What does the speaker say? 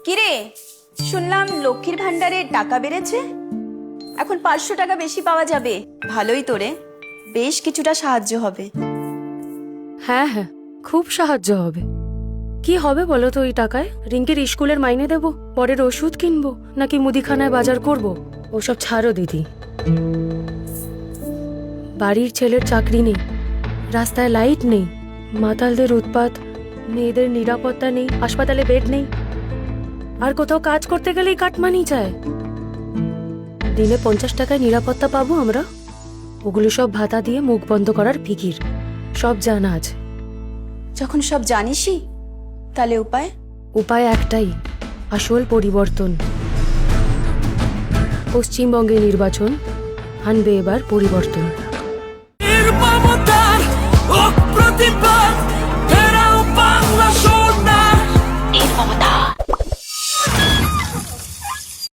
কিরে, শুনলাম লক্ষ্মীর ভান্ডারে টাকা বেড়েছে, এখন 500 টাকা বেশি পাওয়া যাবে। ভালোই তোরে, বেশ কিছুটা সাহায্য হবে। হ্যাঁ হ্যাঁ, খুব সাহায্য হবে। কি হবে বলো তো ওই টাকায়? রিঙ্কির স্কুলের মাইনে দেব, পরের ওষুধ কিনবো, নাকি মুদিখানায় বাজার করব? ওসব ছাড়ো দিদি। বাড়ির ছেলের চাকরি নেই, রাস্তায় লাইট নেই, মাতালদের উৎপাত, মেয়েদের নিরাপত্তা নেই, হাসপাতালে বেড নেই, আর কোথাও কাজ করতে গেলেই কাটমানি চায়। দিনে 50 টাকায় নিরাপত্তা পাবো আমরা? ওগুলো সব ভাতা দিয়ে মুখ বন্ধ করার ফিকির, সব জানা আছে। যখন সব জানিসই, তাহলে উপায়? উপায় একটাই, আসল পরিবর্তন। পশ্চিমবঙ্গে নির্বাচন আনবে এবার পরিবর্তন। নির্মমতার অপ্রতিবাদ ফেরা